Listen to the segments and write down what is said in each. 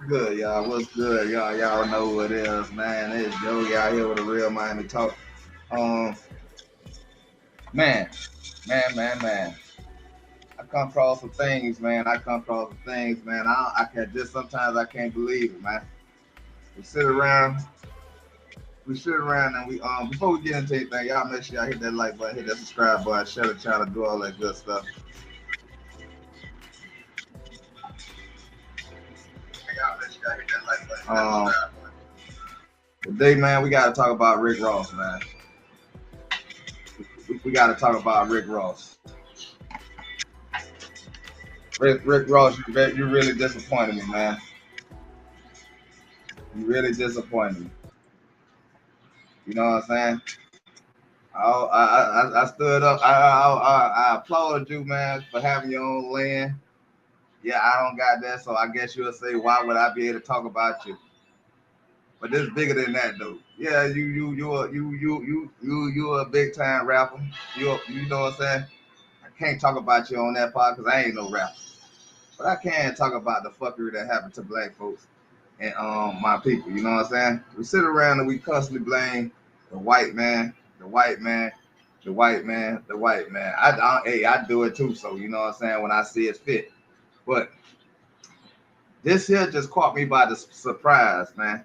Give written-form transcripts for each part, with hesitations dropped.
good, y'all? What's good, y'all? Y'all know what it is, man. It's Joey out here with a real Miami talk. Um, man, man. I come across some things, man. I can just sometimes I can't believe it, man. We sit around, and we before we get into anything, y'all make sure y'all hit that like button, hit that subscribe button, share the channel, do all that good stuff. Y'all make sure y'all hit that like button, today, man, we gotta talk about Rick Ross, man. We gotta talk about Rick Ross. Rick Ross, you really disappointed me, man. You really disappointed me. You know what I'm saying? I stood up. I applauded you, man, for having your own land. Yeah, I don't got that, so I guess you'll say, why would I be able to talk about you? But this bigger than that, though. Yeah, you're a big time rapper. You know what I'm saying? I can't talk about you on that part because I ain't no rapper. But I can talk about the fuckery that happened to black folks and my people. You know what I'm saying? We sit around and we constantly blame the white man, the white man, the white man, the white man. I do it too. So you know what I'm saying when I see it fit. But this here just caught me by the surprise, man.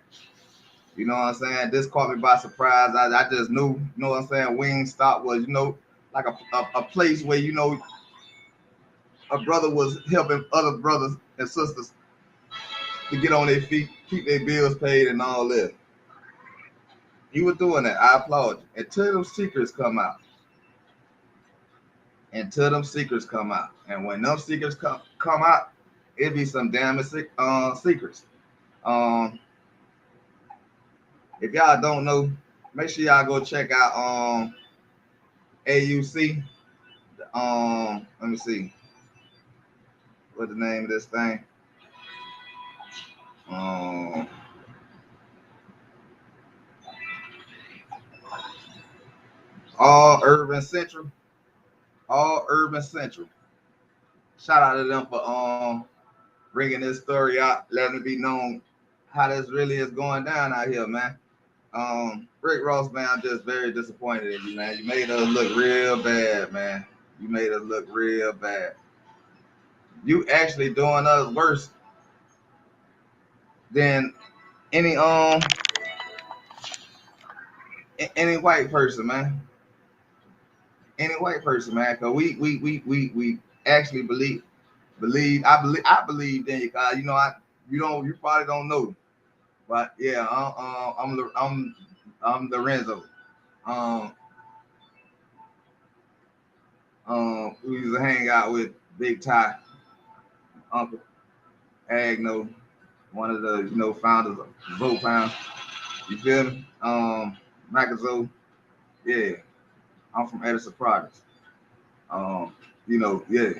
You know what I'm saying? This caught me by surprise. I just knew. You know what I'm saying? Wingstop was like a place where a brother was helping other brothers and sisters to get on their feet, keep their bills paid, and all that. You were doing that. I applaud you. Until them secrets come out. And when them secrets come out, it be some damn secrets. Um, if y'all don't know, make sure y'all go check out AUC. Let me see what the name of this thing. Um, all Urban Central. All Urban Central. Shout out to them for bringing this story out, letting it be known how this really is going down out here, man. Rick Ross, man, I'm just very disappointed in you, man. You made us look real bad, man. You made us look real bad. You actually doing us worse than any any white person, man. Any white person, man. Cause we actually I believe in you. Cause you probably don't know, but yeah, I'm Lorenzo. Um, we used to hang out with Big Ty, Uncle Agno, one of the founders of Vote Pound. You feel me? Macazo, yeah. I'm from Edison Progress. Yeah,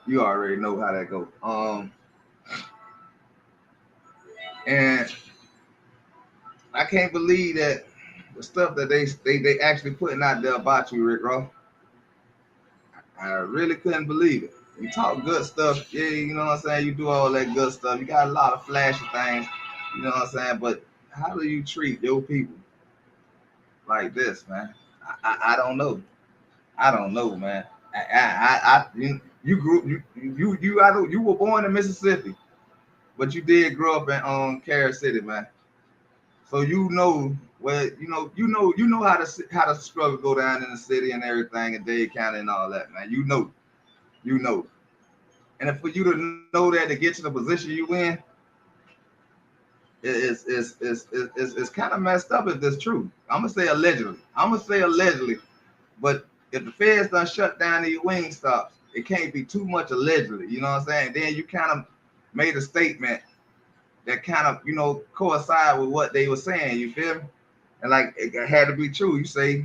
you already know how that goes. And I can't believe that the stuff that they actually putting out there about you, Rick Ross. I really couldn't believe it. You talk good stuff, yeah. You know what I'm saying. You do all that good stuff. You got a lot of flashy things. You know what I'm saying. But how do you treat your people like this, man? I don't know. I don't know, man. You grew you were born in Mississippi, but you did grow up in Carol City, man. So you know how the struggle go down in the city and everything, and Dade County and all that, man. You know. And for you to know that to get to the position you in, it's kind of messed up if that's true. I'm gonna say allegedly. But if the feds done shut down these wing stops, it can't be too much allegedly. You know what I'm saying? And then you kind of made a statement that kind of coincide with what they were saying. You feel me? And like it had to be true. You say,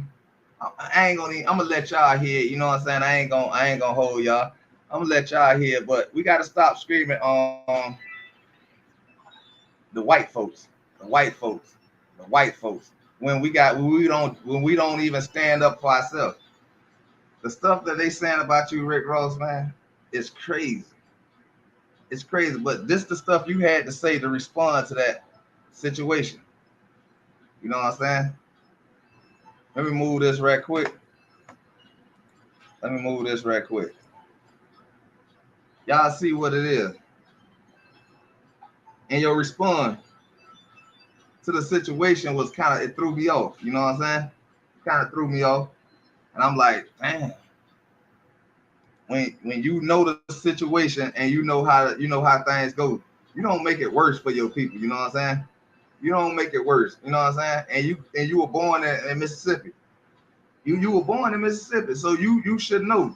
I ain't gonna. I'm gonna let y'all hear it. You know what I'm saying? I ain't gonna hold y'all. I'm gonna let y'all hear it. But we got to stop screaming on the white folks, the white folks, the white folks. When we don't even stand up for ourselves. The stuff that they saying about you, Rick Ross, man, is crazy. It's crazy, but this the stuff you had to say to respond to that situation. You know what I'm saying? Let me move this right quick. Let me move this right quick. Y'all see what it is. And your response to the situation was kind of, it threw me off. You know what I'm saying? Kind of threw me off. And I'm like, man, when you know the situation and you know how things go, you don't make it worse for your people. You know what I'm saying? You don't make it worse. You know what I'm saying? And you were born in Mississippi. You were born in Mississippi, so you should know.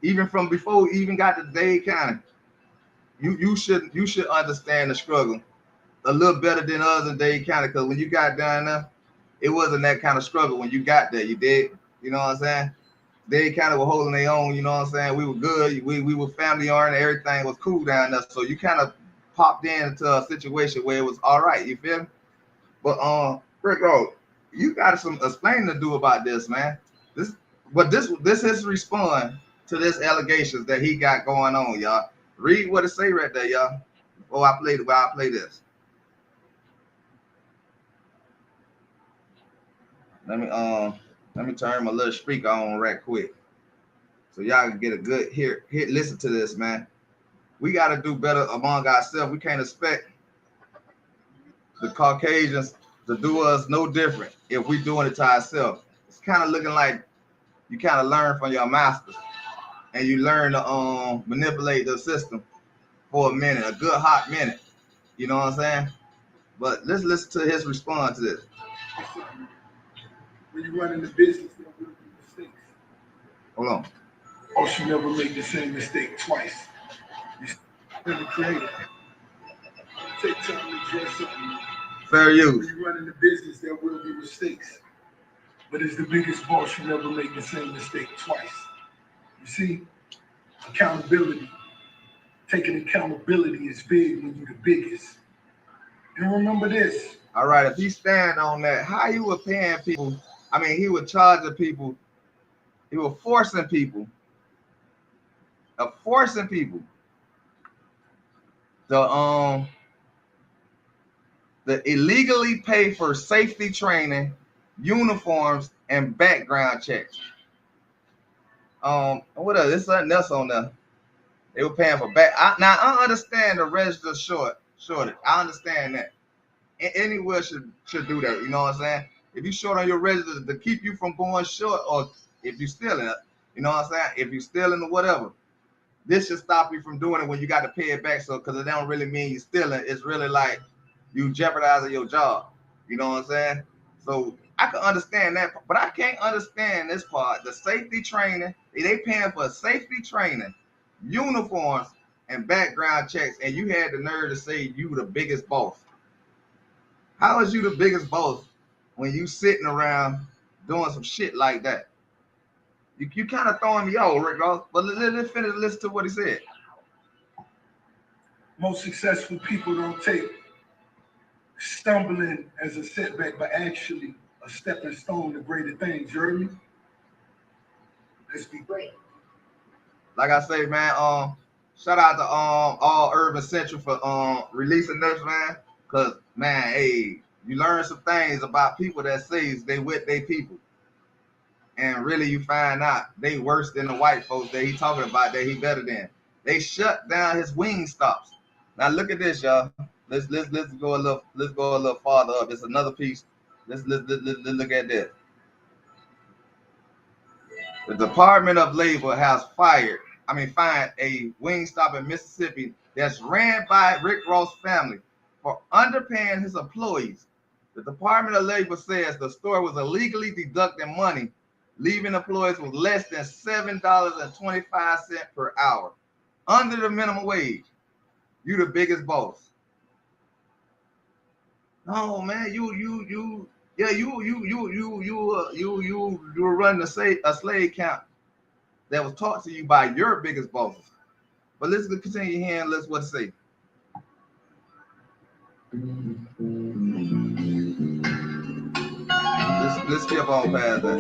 Even from before you even got to Dade County, you should understand the struggle a little better than us in Dade County. Because when you got down there, it wasn't that kind of struggle when you got there. You did. You know what I'm saying? They kind of were holding their own, you know what I'm saying? We were good. We were family oriented. Everything was cool down there. So you kind of popped into a situation where it was all right. You feel me? But Rick Road, you got some explaining to do about this, man. This is respond to this allegations that he got going on, y'all. Read what it say right there, y'all. Oh, I play this. Let me turn my little speaker on right quick. So y'all can get a good listen to this, man. We got to do better among ourselves. We can't expect the Caucasians to do us no different if we doing it to ourselves. It's kind of looking like you kind of learn from your masters and you learn to manipulate the system for a minute, a good hot minute. You know what I'm saying? But let's listen to his response to this. When you run in the business, there will be mistakes. Hold on. Or you never make the same mistake twice. You're creative. Take time to dress up. Fair use. When you run in the business, there will be mistakes. But as the biggest boss, you never make the same mistake twice. You see, accountability. Taking accountability is big when you're the biggest. And remember this. All right, if he stand on that, how you were paying people? I mean, he was charging people. He was forcing people to illegally pay for safety training, uniforms, and background checks. What else? There's something else on there. They were paying for now I understand the register shortage. I understand that. Anywhere should do that. You know what I'm saying? If you short on your register to keep you from going short, or if you stealing it, you know what I'm saying? If you stealing or whatever, this should stop you from doing it when you got to pay it back. So, because it don't really mean you stealing. It's really like you jeopardizing your job. You know what I'm saying? So I can understand that, but I can't understand this part. The safety training, they paying for safety training, uniforms, and background checks, and you had the nerve to say you the biggest boss. How is you the biggest boss when you sitting around doing some shit like that? You kind of throwing me off, Rick Ross. But let's finish listen to what he said. Most successful people don't take stumbling as a setback, but actually a stepping stone to greater things. You heard me? Let's be great. Like I say, man, shout out to all Urban Central for releasing this, man. Cause man, hey, you learn some things about people that says they with their people. And really you find out they worse than the white folks that he talking about that he better than. They shut down his wing stops. Now look at this, y'all. Let's go a little farther up. It's another piece. Let's look at this. The Department of Labor has fined a wing stop in Mississippi that's ran by Rick Ross' family for underpaying his employees. The Department of Labor says the store was illegally deducting money, leaving employees with less than $7.25 per hour, under the minimum wage. You the biggest boss. No, man, you were running a slave camp that was taught to you by your biggest bosses. But let's continue here and let's what to say. Let's skip on past that.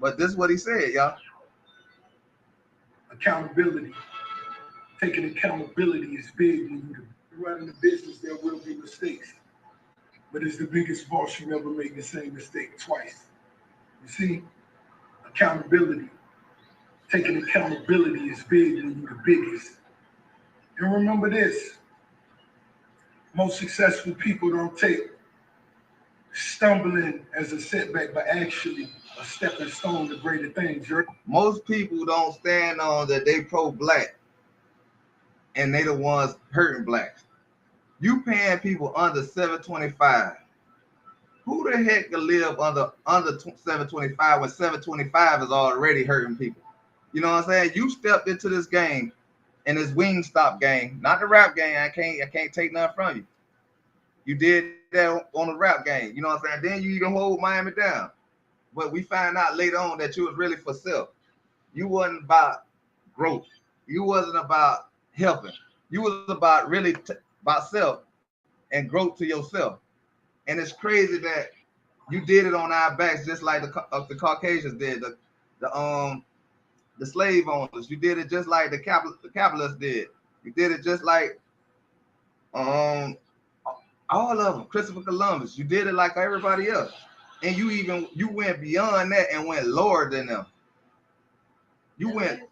But this is what he said, y'all. Accountability. Taking accountability is big when you're running a business. There will be mistakes, but as the biggest boss, you never make the same mistake twice. You see, accountability. Taking accountability is big when you're the biggest. And remember this, most successful people don't take stumbling as a setback, but actually a stepping stone to greater things. Most people don't stand on that they pro-black and they the ones hurting blacks. You paying people under 725. Who the heck can live under 725 when 725 is already hurting people? You know what I'm saying? You stepped into this game, and this Wingstop game, not the rap game. I can't take nothing from you. You did that on the rap game. You know what I'm saying? Then you even hold Miami down. But we find out later on that you was really for self. You wasn't about growth. You wasn't about helping. You was about really about self and growth to yourself. And it's crazy that you did it on our backs, just like the Caucasians did, the slave owners. You did it just like the capitalists did. You did it just like um all of them. Christopher Columbus. You did it like everybody else, and you went beyond that and went lower than them. You went,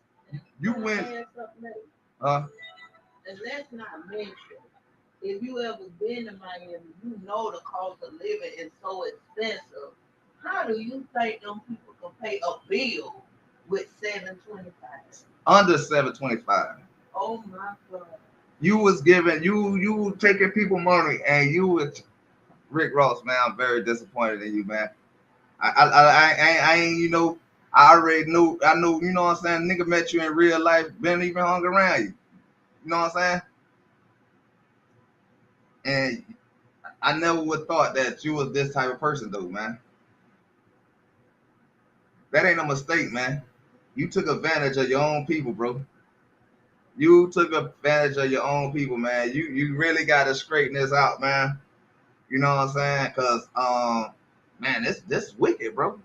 you went. And let's not mention, if you ever been to Miami, you know the cost of living is so expensive. How do you think them people can pay a bill with 725? Under 725. Oh my God. You was giving you taking people money, and you was Rick Ross, man. I'm very disappointed in you, man. I ain't, I already knew. I knew, you know what I'm saying. Nigga met you in real life, been even hung around you. You know what I'm saying? And I never would thought that you was this type of person, though, man. That ain't a mistake, man. You took advantage of your own people, bro. You took advantage of your own people, man. You really got to straighten this out, man. You know what I'm saying? Cause man, this wicked, bro.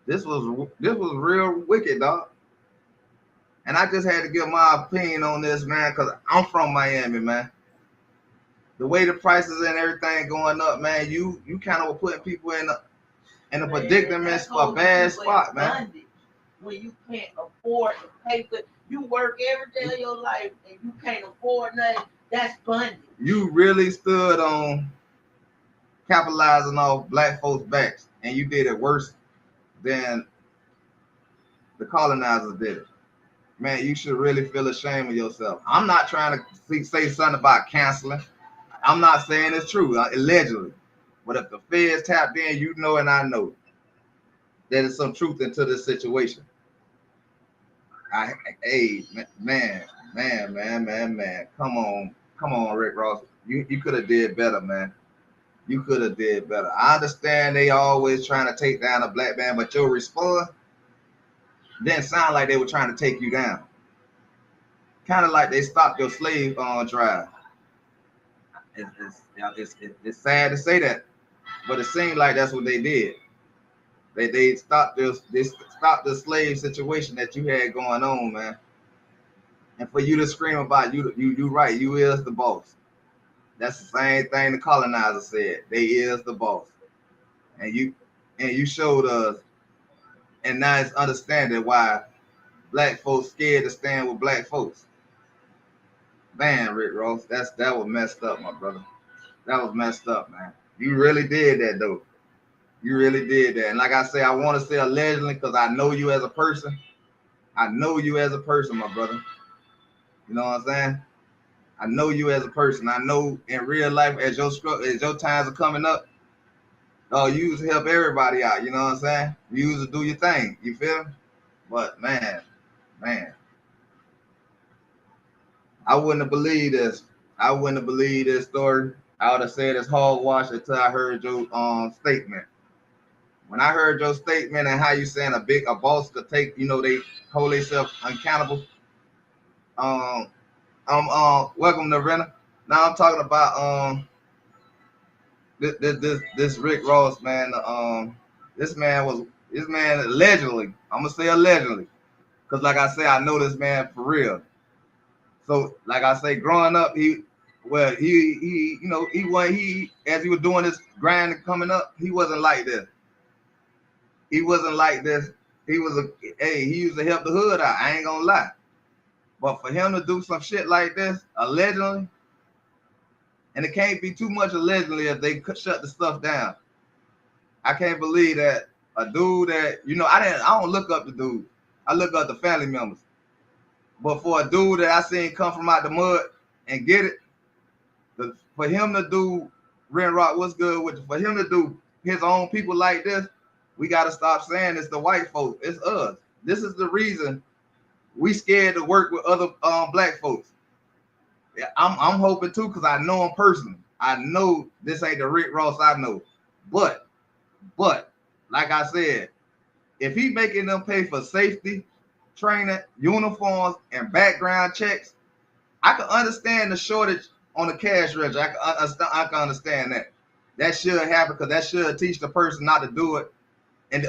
This was real wicked, dog. And I just had to give my opinion on this, man, cause I'm from Miami, man. The way the prices and everything going up, man, you kind of putting people in a predicament, a bad spot, man. When you can't afford to pay for, you work every day of your life and you can't afford nothing, that's bondage. You really stood on capitalizing off black folks' backs, and you did it worse than the colonizers did it. Man, you should really feel ashamed of yourself. I'm not trying to say something about canceling. I'm not saying it's true, allegedly. But if the feds tapped in, you know and I know there's some truth into this situation. Hey, man. Come on, Rick Ross. You could have did better, man. You could have did better. I understand they always trying to take down a black man, but your response didn't sound like they were trying to take you down. Kind of like they stopped your slave drive. It's sad to say that, but it seemed like that's what they did. They stopped the slave situation that you had going on, man. And for you to scream about you right, you is the boss. That's the same thing the colonizer said. They is the boss, and you showed us, and now it's understanding why black folks scared to stand with black folks. Man, Rick Ross, that was messed up, my brother. That was messed up, man. You really did that, though. You really did that. And like I say, I want to say allegedly because I know you as a person. I know you as a person, my brother. You know what I'm saying? I know you as a person. I know in real life, as your times are coming up, you used to help everybody out. You know what I'm saying? You used to do your thing. You feel me? But man, I wouldn't have believed this. I wouldn't have believed this story. I would have said it's hogwash until I heard your statement. When I heard your statement and how you saying a boss could take, they hold themselves accountable. Um, welcome to Renner. Now I'm talking about this Rick Ross, man. This man allegedly. I'm gonna say allegedly, Cause like I say, I know this man for real. So like I say, growing up, he as he was doing this grind and coming up, he wasn't like this. He wasn't like this. He was he used to help the hood out. I ain't gonna lie. But for him to do some shit like this, allegedly, and it can't be too much allegedly if they could shut the stuff down. I can't believe that a dude that I don't look up the dude. I look up the family members. But for a dude that I seen come from out the mud and get it, for him to do Ren Rock, what's good with for him to do his own people like this, we gotta stop saying it's the white folks. It's us. This is the reason we scared to work with other black folks. Yeah, I'm hoping too, because I know him personally. I know this ain't the Rick Ross I know. But like I said, if he making them pay for safety, training, uniforms, and background checks, I can understand the shortage on the cash register. I can understand that. That should happen because that should teach the person not to do it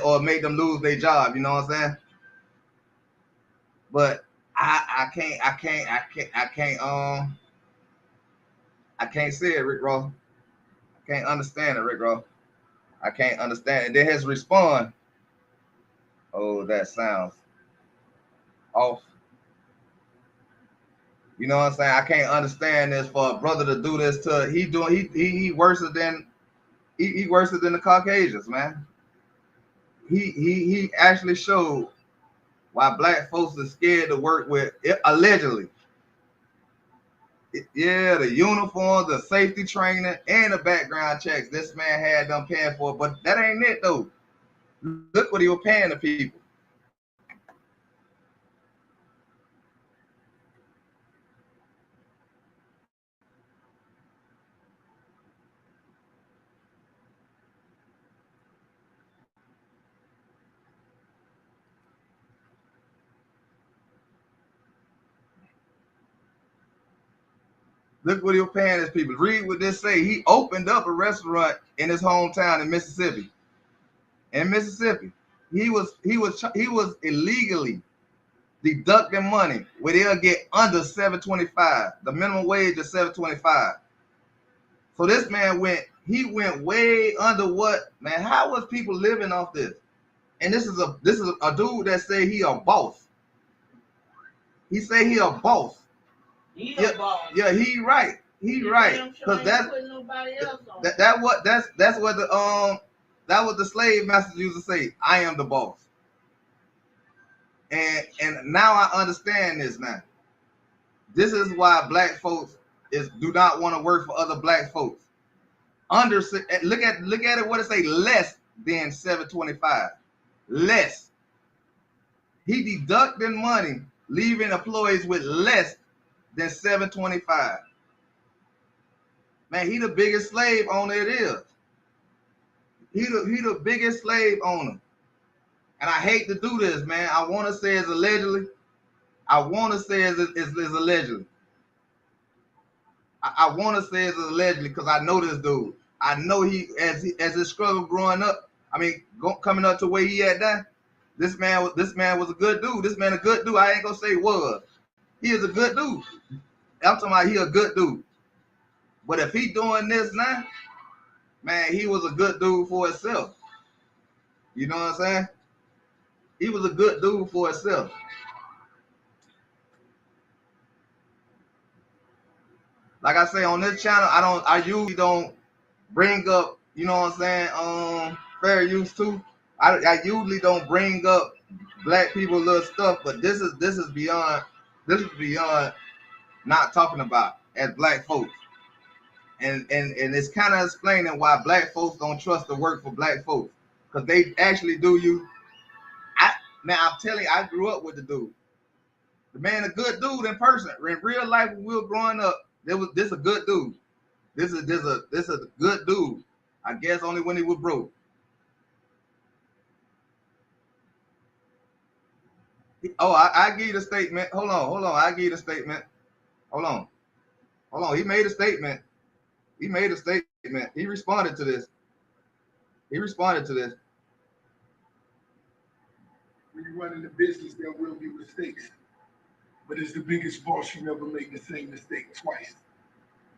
or make them lose their job. You know what I'm saying? But I can't say it, Rick Ross. I can't understand it, Rick Ross. I can't understand it. And then his response, oh, that sounds off. You know what I'm saying? I can't understand this for a brother to do this to he worse than he worse than the Caucasians, man. He actually showed why black folks are scared to work with it, allegedly. Yeah, the uniforms, the safety training, and the background checks. This man had them paying for, but that ain't it though. Look what he was paying the people. Look what he was paying his people. Read what this say. He opened up a restaurant in his hometown in Mississippi. In Mississippi, he was illegally deducting money where they'll get under 725. The minimum wage is 725. So this man went way under what, man? How was people living off this? And this is a dude that say he a boss. He say he a boss. He Yeah, a boss. yeah, he right. He right. Sure Cause that's nobody else on. that's what the slave masters used to say. I am the boss. And now I understand this now. This is why black folks do not want to work for other black folks. Look at it. What it say? Less than 725. Less. He deducting money, leaving employees with less than 725. Man, he the biggest slave owner it is. He the biggest slave owner. And I hate to do this, man. I want to say it's allegedly. I want to say it's allegedly. I want to say it's allegedly because I know this dude. I know as his struggle growing up. I mean, coming up to where he at now. This man was a good dude. This man a good dude. I ain't gonna say was. He is a good dude. I'm talking about he a good dude. But if he doing this now, man, he was a good dude for himself. You know what I'm saying? He was a good dude for himself. Like I say on this channel, I usually don't bring up, you know what I'm saying, fair use too. I usually don't bring up black people little stuff, but this is beyond not talking about as black folks. And it's kind of explaining why black folks don't trust to work for black folks. Because they actually do you. Man, I'm telling you, I grew up with the dude. The man a good dude in person. In real life, when we were growing up, this a good dude. This is a good dude. I guess only when he was broke. Oh, I give you the statement. Hold on. I give you the statement. Hold on. He made a statement. He responded to this. When you're running a business, there will be mistakes. But as the biggest boss, you never make the same mistake twice.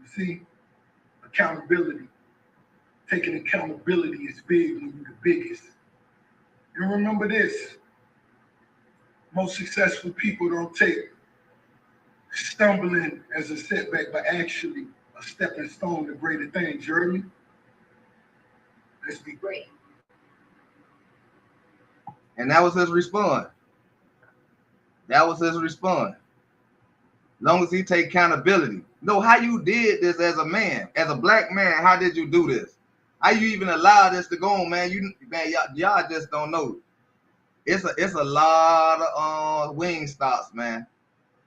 You see, accountability. Taking accountability is big when you're the biggest. And remember this, most successful people don't take stumbling as a setback, but actually a stepping stone to greater things. You heard me? Let's be great. And that was his response. That was his response. Long as he take accountability. No, how you did this as a man, as a black man, how did you do this? How you even allow this to go on, man? Y'all just don't know. It's a lot of wing stops, man.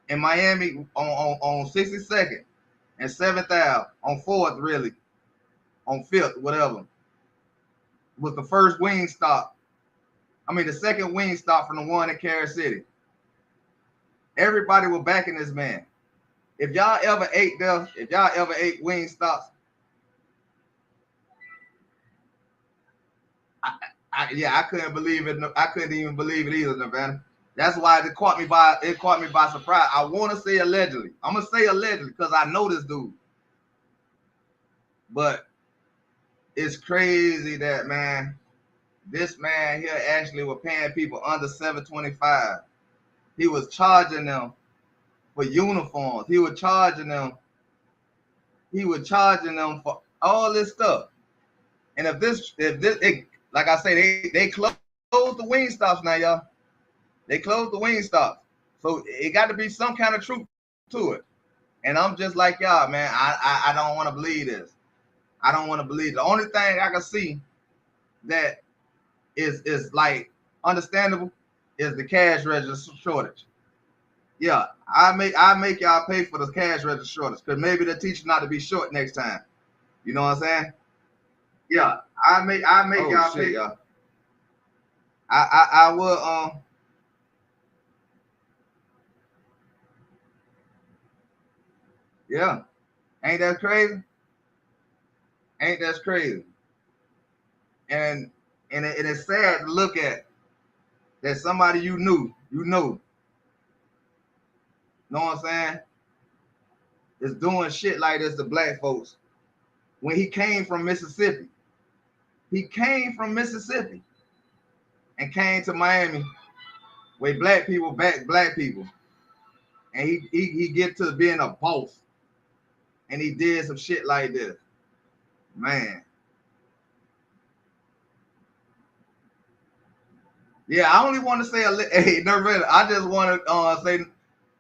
In Miami on 62nd and 7th Ave, on 4th, really, on 5th, whatever, was the first wing stop. I mean, the second wing stop from the one in Carol City. Everybody was backing this man. If y'all ever ate there, if y'all ever ate wing stops, I couldn't believe it. I couldn't even believe it either, Nevada. That's why it caught me by surprise. I want to say allegedly. I'm gonna say allegedly because I know this dude. But it's crazy that, man, this man here actually was paying people under $725. He was charging them for uniforms. He was charging them for all this stuff. And like I say, they closed the wing stops now, y'all. They closed the wing stops. So it got to be some kind of truth to it. And I'm just like y'all, man. I don't want to believe this. I don't want to believe it. The only thing I can see that is like understandable is the cash register shortage. Yeah, I make y'all pay for the cash register shortage because maybe the teacher not to be short next time. You know what I'm saying? Yeah, I make y'all pay. Y'all. I will yeah. Ain't that crazy? Ain't that crazy? And it is sad to look at that somebody you know what I'm saying, is doing shit like this to black folks when he came from Mississippi. He came from Mississippi and came to Miami where black people back black people. And he get to being a boss. And he did some shit like this. Man. Yeah, I only want to say hey, no, really, I just want to say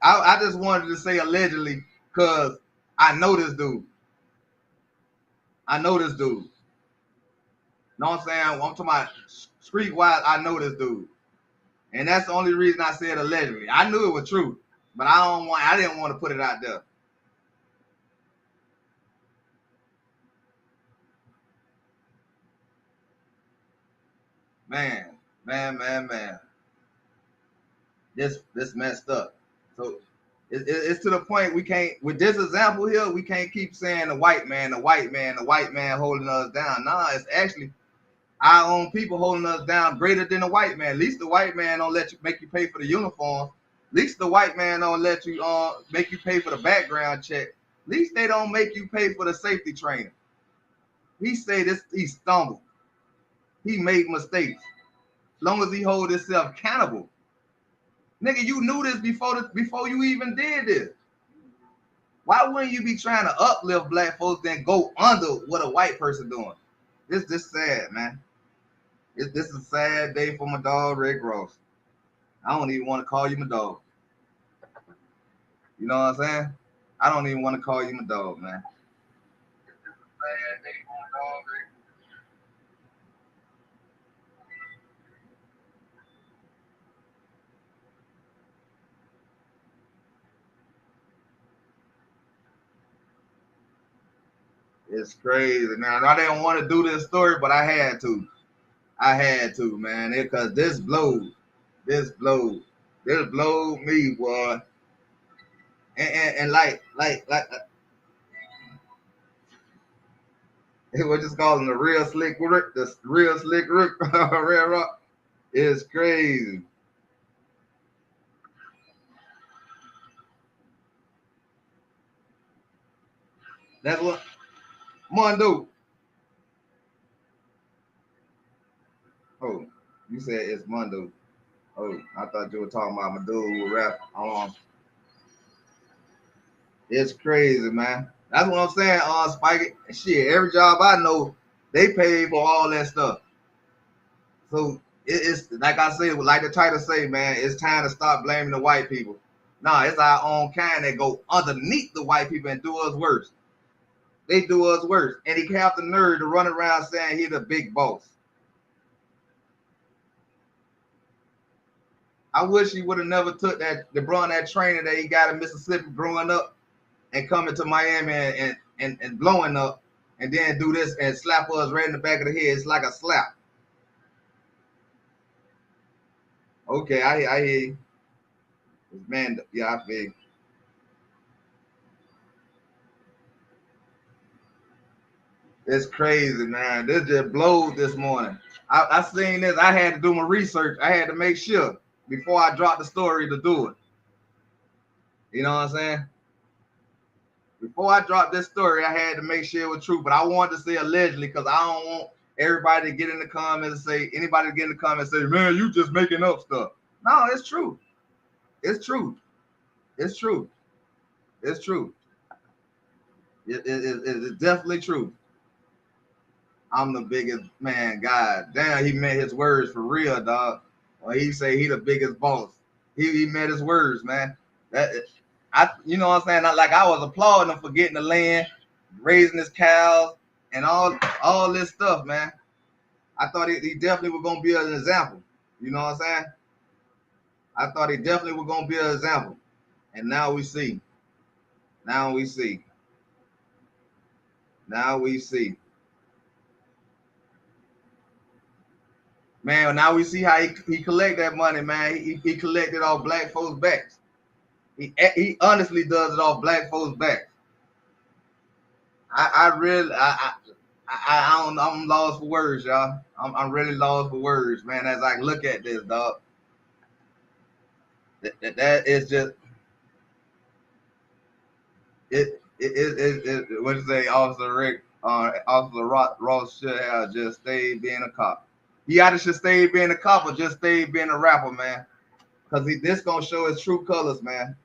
I just wanted to say allegedly because I know this dude. I know this dude. Know what I'm saying? I'm talking about street wise, I know this dude. And that's the only reason I said allegedly. I knew it was true, but I didn't want to put it out there. Man. This messed up. So it's to the point we can't, with this example here, we can't keep saying the white man holding us down. Nah, it's actually our own people holding us down greater than the white man. At least the white man don't let you make you pay for the uniform. At least the white man don't let you make you pay for the background check. At least they don't make you pay for the safety training. He say this, he stumbled. He made mistakes. As long as he hold himself accountable. Nigga, you knew this before you even did this. Why wouldn't you be trying to uplift black folks then go under what a white person doing? This sad, man. This is a sad day for my dog, Red Gross. I don't even want to call you my dog. You know what I'm saying? I don't even want to call you my dog, man. This is a sad day for my dog, Red. It's crazy, man. I didn't want to do this story, but I had to. I had to, man, because this blows. This blows me, boy. And like we're just calling the real slick Rick, the real slick Rick, Red Rock. It's crazy. That's what Mondo. Oh, you said it's Mondo. Oh, I thought you were talking about my dude who rap. It's crazy, man. That's what I'm saying. Spike. Shit, every job I know, they pay for all that stuff. So it's like I say, like the title say, man. It's time to stop blaming the white people. Nah, it's our own kind that go underneath the white people and do us worse. They do us worse, and he have the nerve to run around saying he's the big boss. I wish he would have never took the run that training that he got in Mississippi growing up and coming to Miami and blowing up and then do this and slap us right in the back of the head. It's like a slap. Okay, I hear you. Man, yeah, I feel you. It's crazy, man. This just blowed this morning. I seen this. I had to do my research. I had to make sure before I dropped the story to do it. You know what I'm saying? Before I dropped this story, I had to make sure it was true. But I wanted to say allegedly because I don't want everybody to get in the comments and say, anybody to get in the comments and say, man, you just making up stuff. No, it's true. It's true. It's true. It's true. It's definitely true. I'm the biggest man. God damn, he meant his words for real, dog. When he say he the biggest boss, he meant his words, man. That you know what I'm saying? Like I was applauding him for getting the land, raising his cows, and all this stuff, man. I thought he definitely was gonna be an example. You know what I'm saying? I thought he definitely was gonna be an example, and now we see. Now we see. Now we see. Man, now we see how he collect that money, man. He collected off black folks' backs. He honestly does it off black folks' backs. I really I don't, I'm lost for words, y'all. I'm really lost for words, man. As I look at this, dog, that is just it what you say, Officer Rick, Officer Ross should have just stayed being a cop. He either should stay being a cop or just stay being a rapper, man. Cause this gonna show his true colors, man.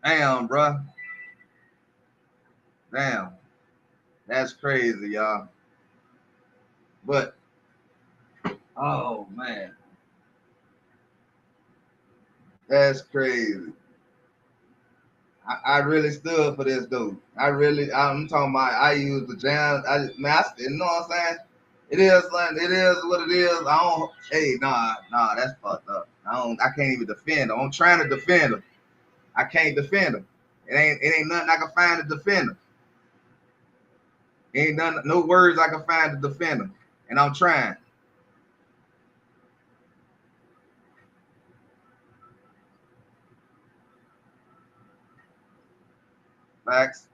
Damn, bro. Damn, that's crazy, y'all. But oh man, that's crazy. I really stood for this dude. I'm talking about. I use the jam. You know what I'm saying? It is, like, it is what it is. I don't. Hey, nah, that's fucked up. I can't even defend him. I'm trying to defend him. I can't defend him. It ain't nothing I can find to defend him. Ain't none, no words I can find to defend him, and I'm trying. Facts.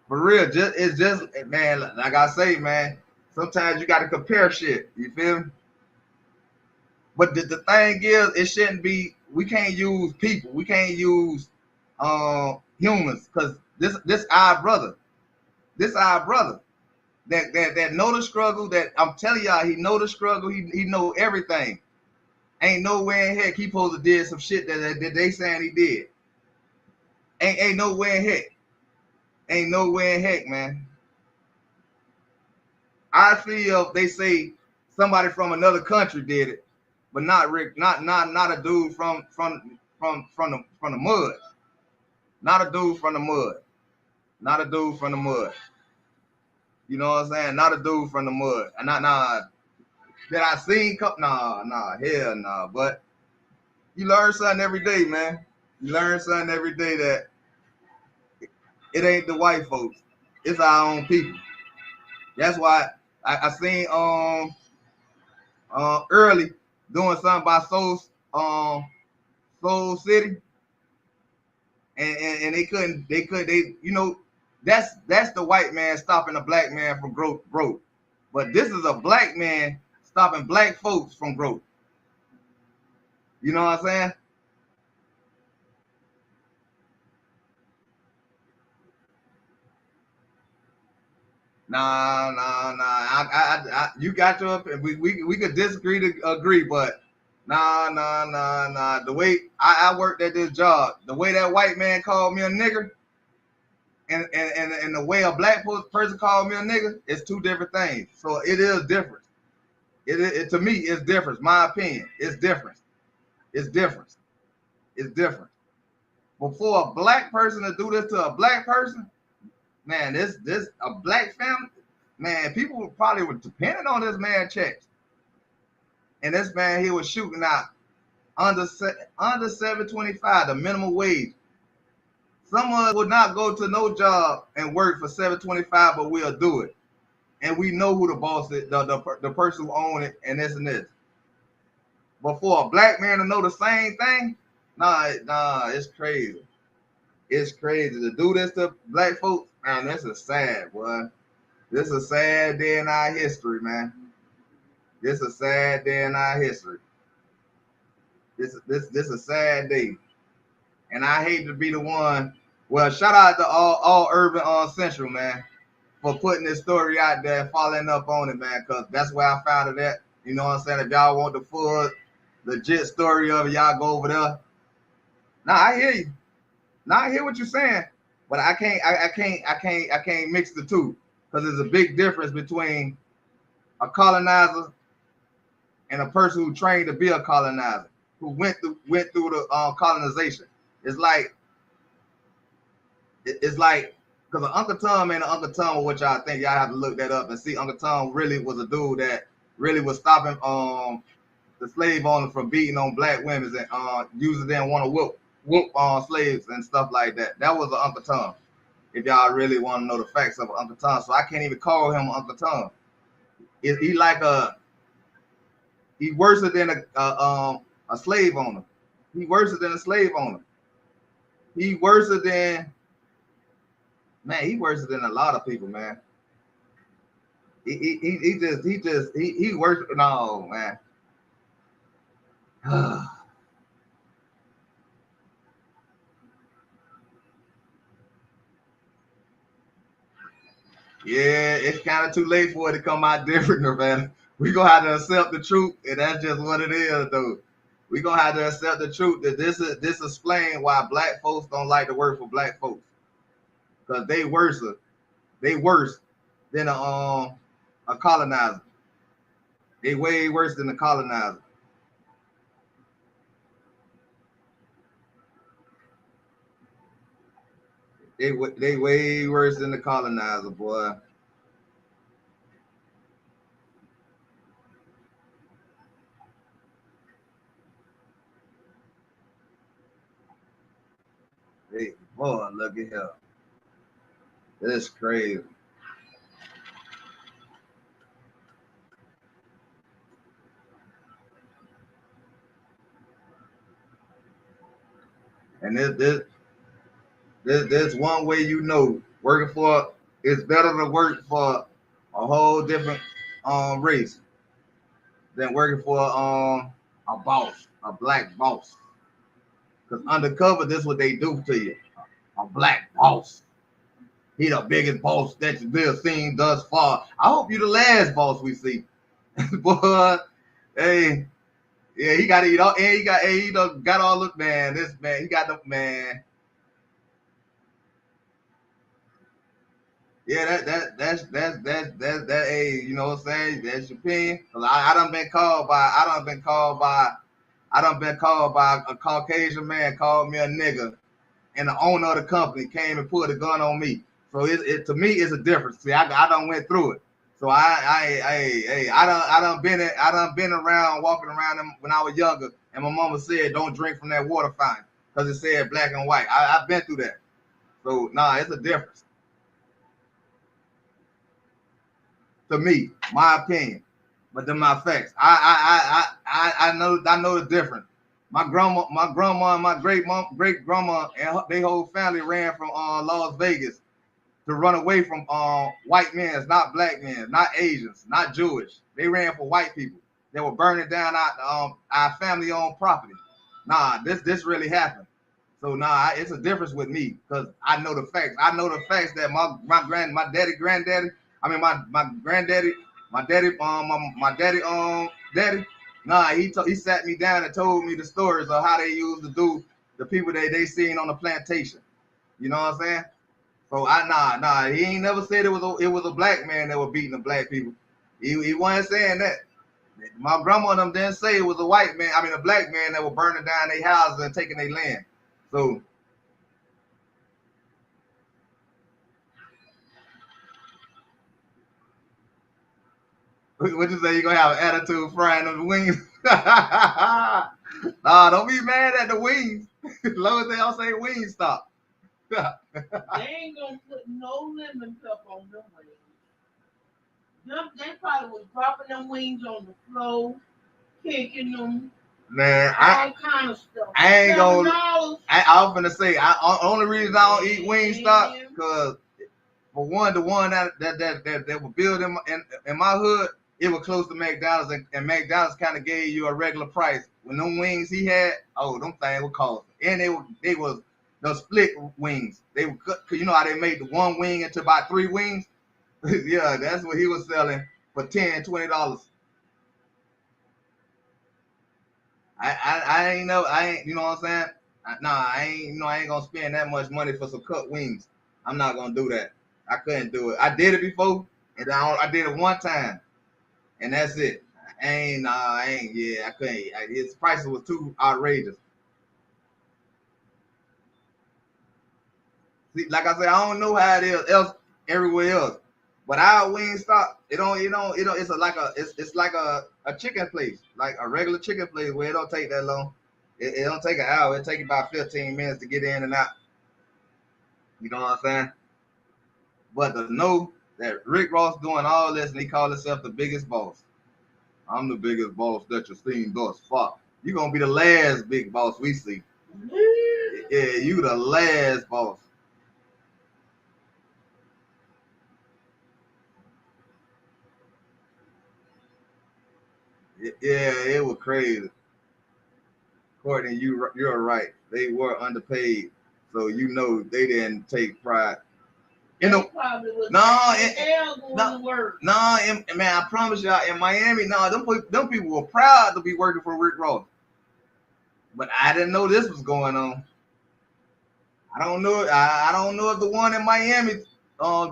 For real, it's just man. Like I say, man. Sometimes you got to compare shit. You feel me? But the thing is, it shouldn't be. We can't use people. We can't use humans because this our brother. This our brother. That know the struggle. That I'm telling y'all, he know the struggle. He know everything. Ain't no way in heck he supposed to did some shit that they saying he did. Ain't no way in heck. Ain't no way in heck, man. I feel they say somebody from another country did it, but not Rick, not a dude from the mud. Not a dude from the mud. Not a dude from the mud. You know what I'm saying? Not a dude from the mud. And not nah. Did I seen hell nah. But you learn something every day, man. You learn something every day that it ain't the white folks. It's our own people. That's why I seen early doing something by Soul City, and they that's the white man stopping a black man from growth. But this is a black man stopping black folks from growth. You know what I'm saying? Nah. You got your opinion. We could disagree to agree, but nah. The way I worked at this job, the way that white man called me a nigger, and the way a black person called me a nigga, it's two different things. So it is different. It to me, it's different. My opinion, it's different. It's different. It's different. But for a black person to do this to a black person, man, this a black family, man, people probably were depending on this man checks. And this man, he was shooting out under 725, the minimum wage. Someone would not go to no job and work for 725, but we'll do it. And we know who the boss is, the person who owns it, and this and this. But for a black man to know the same thing, nah, it's crazy. It's crazy to do this to black folks, man. This is sad, boy. This is a sad day in our history, man. This is a sad day in our history. This is a sad day, and I hate to be the one. Well, shout out to all Urban on Central, man, for putting this story out there and following up on it, man, because that's where I found it at. You know what I'm saying? If y'all want the full, legit story of it, y'all go over there. Now I hear you. Now I hear what you're saying, but I can't mix the two because there's a big difference between a colonizer and a person who trained to be a colonizer, who went through the colonization. It's like because Uncle Tom ain't Uncle Tom, which I think y'all have to look that up and see. Uncle Tom really was a dude that really was stopping the slave owners from beating on black women and usually didn't want to whoop slaves and stuff like that. That was Uncle Tom. If y'all really want to know the facts of Uncle Tom, so I can't even call him Uncle Tom. He like he worse than a slave owner. He worse than a slave owner. He worse than he worse than a lot of people, man. He worse. No, man. Yeah, it's kind of too late for it to come out different, man. We gonna have to accept the truth, and that's just what it is, though. We gonna have to accept the truth that this explains why black folks don't like to work for black folks, because they worse than a colonizer. They way worse than the colonizer. They way worse than the colonizer, boy. Boy, look at here. It's crazy. And there's one way you know working for it's better to work for a whole different race than working for a boss, a black boss. Because undercover, this is what they do to you. A black boss. He the biggest boss that you've seen thus far. I hope you the last boss we see. Boy, hey, yeah, he got to eat all, and he got all the man. This man, he got the man. Yeah, that. Hey, you know what I'm saying? That's your opinion. Cause I done been called by a Caucasian man called me a nigga, and the owner of the company came and put a gun on me. So it to me it's a difference. See, I done went through it. So I done been around walking around them when I was younger, and my mama said don't drink from that water fountain because it said black and white. I've been through that. So nah, it's a difference. To me, my opinion, but then my facts. I know the difference. My grandma, and my great grandma, and their whole family ran from Las Vegas to run away from white men, not black men, not Asians, not Jewish. They ran for white people. They were burning down our family-owned property. Nah, this really happened. So nah, it's a difference with me because I know the facts. I know the facts that my granddaddy I mean, my granddaddy, my daddy, daddy. Nah, he sat me down and told me the stories of how they used to do the people that they seen on the plantation. You know what I'm saying? So he ain't never said it was a black man that was beating the black people. He wasn't saying that. My grandma and them didn't say it was a white man. I mean, a black man that was burning down their houses and taking their land. So what you say? You gonna have an attitude frying them wings? Nah, don't be mad at the wings. As long as they don't say wings stop. They ain't gonna put no lemon pepper on them wings. They probably was dropping them wings on the floor, kicking them, Man, all kind of stuff. I ain't gonna. $7. I was finna say, only reason I don't eat Wingstop because for one, the one that was built in my hood, it was close to McDonald's, and McDonald's kind of gave you a regular price. When them wings he had, oh, them things were costing, and they was the split wings. They were cut, you know how they made the one wing into about 3 wings. Yeah, that's what he was selling for $10, $20. I ain't know, I ain't, you know what I'm saying? I ain't gonna spend that much money for some cut wings. I'm not gonna do that. I couldn't do it. I did it before, and I did it one time, and that's it. I ain't, yeah, I couldn't. His prices was too outrageous. See, like I said, I don't know how it is everywhere else, but our Wingstop, it's like a chicken place, like a regular chicken place where it don't take that long. It don't take an hour. It take about 15 minutes to get in and out. You know what I'm saying? But to know that Rick Ross doing all this and he called himself the biggest boss. I'm the biggest boss that you've seen thus far. You gonna be the last big boss we see. Yeah, you the last boss. Yeah, it was crazy. Courtney, you're right. They were underpaid, so you know they didn't take pride. You know, man, I promise y'all, in Miami, no, them people were proud to be working for Rick Ross. But I didn't know this was going on. I don't know. I don't know if the one in Miami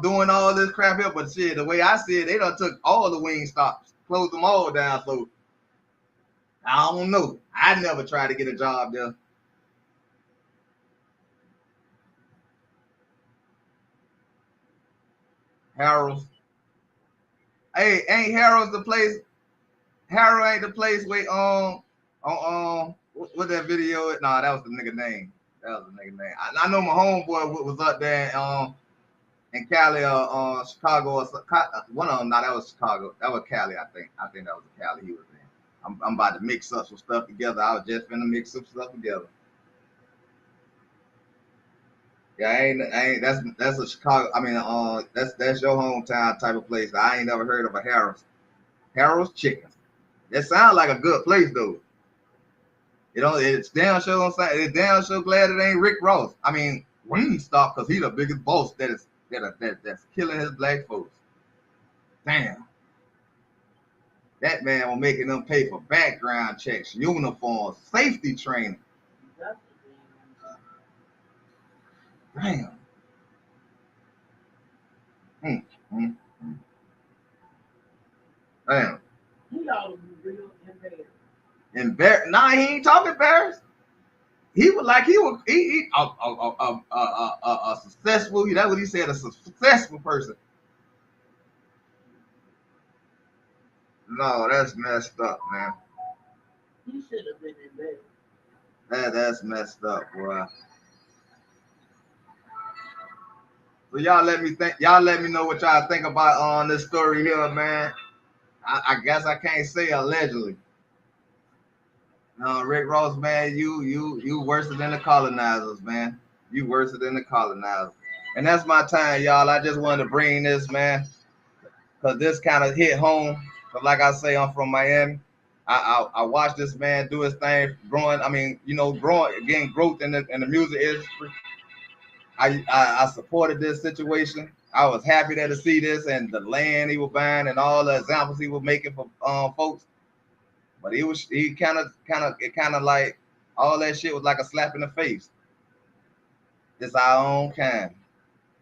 doing all this crap here, but shit, the way I see it, they done took all the wing stops, closed them all down. So I don't know. I never tried to get a job there. Harold's. Hey, ain't Harold's the place? Harold ain't the place where what that video? Nah, that was the nigga name. That was the nigga name. I know my homeboy was up there in Cali or Chicago or one of them. Nah, that was Chicago. That was Cali, I think. I think that was Cali he was in. I'm about to mix up some stuff together. I was just finna mix some stuff together. Yeah, I ain't. That's a Chicago. I mean, that's your hometown type of place. I ain't never heard of a Harold's. Harold's Chicken. That sounds like a good place though. It's damn sure. It's damn sure glad it ain't Rick Ross. I mean, Wingstop because he the biggest boss that's killing his black folks. Damn, that man was making them pay for background checks, uniforms, safety training. Damn. Mm, mm, mm. Damn. He ought to be real embarrassed. Nah, he ain't talking embarrassed. He was like he a successful. That's what he said. A successful person. No, that's messed up, man. He should have been in bed. That's messed up, boy. So y'all let me think. Y'all let me know what y'all think about on this story here, man. I guess I can't say allegedly. No, Rick Ross, man, you worse than the colonizers, man. You worse than the colonizers. And that's my time, y'all. I just wanted to bring this, man, because this kind of hit home. But like I say, I'm from Miami. I watched this man do his thing, growing. I mean, growing, getting growth in the music industry. I supported this situation. I was happy there to see this and the land he was buying and all the examples he was making for folks. But he kind of like all that shit was like a slap in the face. It's our own kind.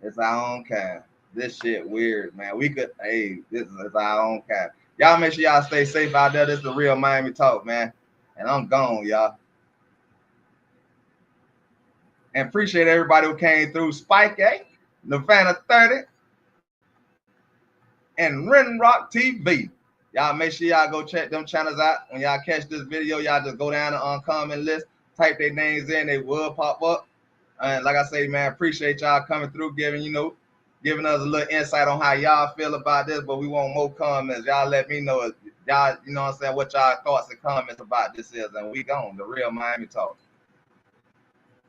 It's our own kind. This shit weird, man. This is our own kind. Y'all make sure y'all stay safe out there. This is the real Miami Talk, man. And I'm gone, y'all. And appreciate everybody who came through. Spike A, Nirvana 30, and Ren Rock TV. Y'all make sure y'all go check them channels out. When y'all catch this video, y'all just go down the comment list, type their names in, they will pop up. And like I say, man, appreciate y'all coming through, giving us a little insight on how y'all feel about this. But we want more comments. Y'all let me know, y'all, you know what I'm saying, what y'all thoughts and comments about this is. And we gone, the real Miami Talk.